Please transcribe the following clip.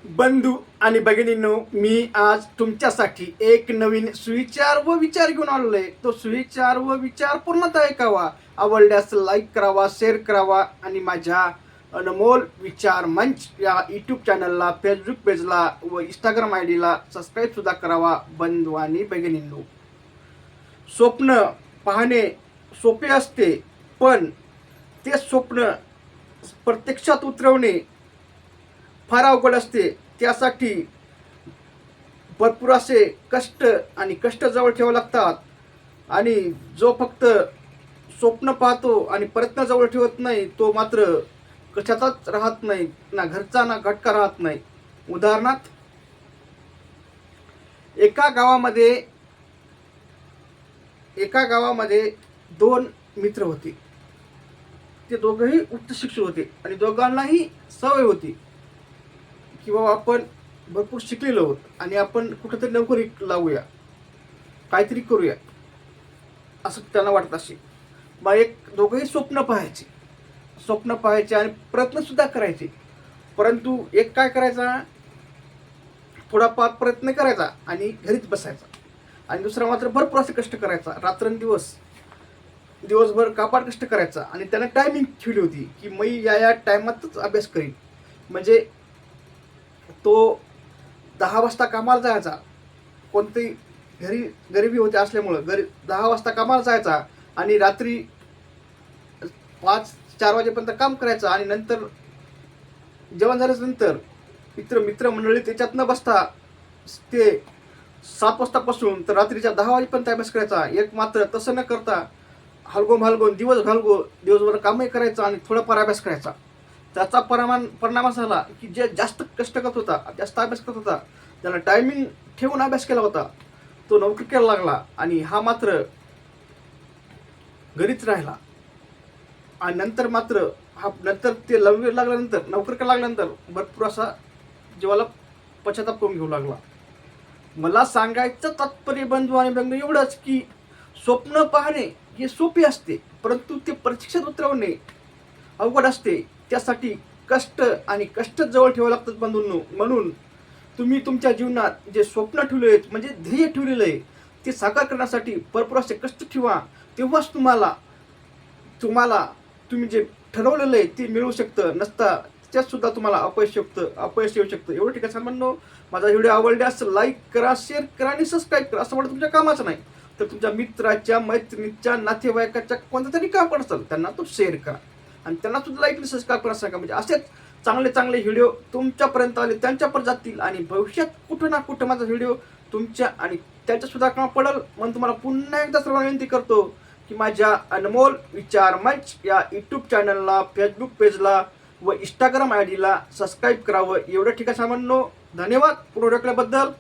बंधू आणि भगिनींनो, मी आज तुमच्यासाठी एक नवीन सुविचार व विचार घेऊन आलेलो आहे. तो सुविचार व विचार पूर्णतः ऐकावा, आवडल्यास लाईक करावा, शेअर करावा आणि माझ्या अनमोल विचार मंच या यूट्यूब चॅनलला, फेसबुक पेजला व इंस्टाग्राम आय डीला सबस्क्राईब सुद्धा करावा. बंधू आणि भगिनींनो, स्वप्न पाहणे सोपे असते, पण ते स्वप्न प्रत्यक्षात उतरवणे फार अवघड असते. त्यासाठी भरपूर असे कष्ट जवळ ठेवावे लागतात. आणि जो फक्त स्वप्न पाहतो आणि प्रयत्न जवळ ठेवत नाही, तो मात्र कशाचाच राहत नाही, ना घरचा ना घटका राहत नाही. उदाहरणार्थ, एका गावामध्ये दोन मित्र होते. ते दोघंही उच्च शिक्षित होते आणि दोघांनाही सवय होती की बाबा आपण भरपूर शिकलेलो आहोत आणि आपण कुठेतरी नोकरी लावूया, काहीतरी करूया, असं त्यांना वाटत असे. मग दोघंही स्वप्न पाहायचे आणि प्रयत्नसुद्धा करायचे. परंतु एक काय करायचा, थोडाफार प्रयत्न करायचा आणि घरीच बसायचा. आणि दुसरा मात्र भरपूर असे कष्ट करायचा, दिवसभर काबाड कष्ट करायचा. आणि त्याने टायमिंग ठेवली होती की मी या टायमातच अभ्यास करीन. म्हणजे तो 10 वाजता कामाला जायचा. कोणतेही गरिबी होते असल्यामुळं 10 वाजता कामाला जायचा आणि रात्री 5-4 वाजेपर्यंत काम करायचं. आणि नंतर जेवण झाल्यानंतर मित्रमंडळी त्याच्यात न बसता ते 7 वाजतापासून तर रात्रीच्या 10 वाजेपर्यंत अभ्यास करायचा. एक मात्र तसं न करता हलगोन दिवसभर कामही करायचं आणि थोडाफार अभ्यास करायचा. त्याचा परिणाम असा झाला की जे जास्त कष्ट करत होता, जास्त अभ्यास करत होता, त्याला टायमिंग ठेवून अभ्यास केला होता, तो नोकरी करायला लागला. आणि हा मात्र घरीच राहिला. आणि नंतर ते लवकर लागल्यानंतर, नोकरी करायला लागल्यानंतर भरपूर असा जीवाला पश्चाताप करून घेऊ लागला. मला सांगायचं तात्पर्य बंधू आणि बंधू एवढंच की स्वप्न पाहणे हे सोपे असते, परंतु ते प्रत्यक्षात उतरवणे अवघड असते. त्यासाठी कष्ट जवळ ठेवावे लागतात बंधूंनो. म्हणून तुम्ही तुमच्या जीवनात जे स्वप्न ठेवले आहेत, म्हणजे ध्येय ठेवलेलं आहे, ते साकार करण्यासाठी भरपूर असे कष्ट ठेवा. तेव्हाच तुम्ही जे ठरवलेलं आहे ते मिळू शकतं. नसता त्याच्यात सुद्धा तुम्हाला अपयश येऊ शकतं. एवढं ठीक आहे सर्वांनो. माझा व्हिडिओ आवडल्यास लाईक करा, शेअर करा आणि सबस्क्राईब करा. असं वाटतं तुमच्या कामाचं नाही तर तुमच्या मित्राच्या, मैत्रिणीच्या, नातेवाईकाच्या कोणत्या तरी काम करत असेल त्यांना तो शेअर करा आणि त्यांना सुद्धा लाईक आणि सबस्क्राईब करा सांगा. म्हणजे असेच चांगले व्हिडिओ तुमच्यापर्यंत आले, त्यांच्यापर्यंत जातील आणि भविष्यात कुठं ना कुठं माझा व्हिडिओ तुमच्या आणि त्यांच्या सुद्धा कामा पडेल. म्हणून तुम्हाला पुन्हा एकदा सर्वांना विनंती करतो की माझ्या अनमोल विचार मंच या यूट्यूब चॅनलला, फेसबुक पेजला व इंस्टाग्राम आय डीला सबस्क्राईब करावं. एवढं ठीक आहे सर्वांनो. धन्यवाद पूर्ण ऐकल्याबद्दल.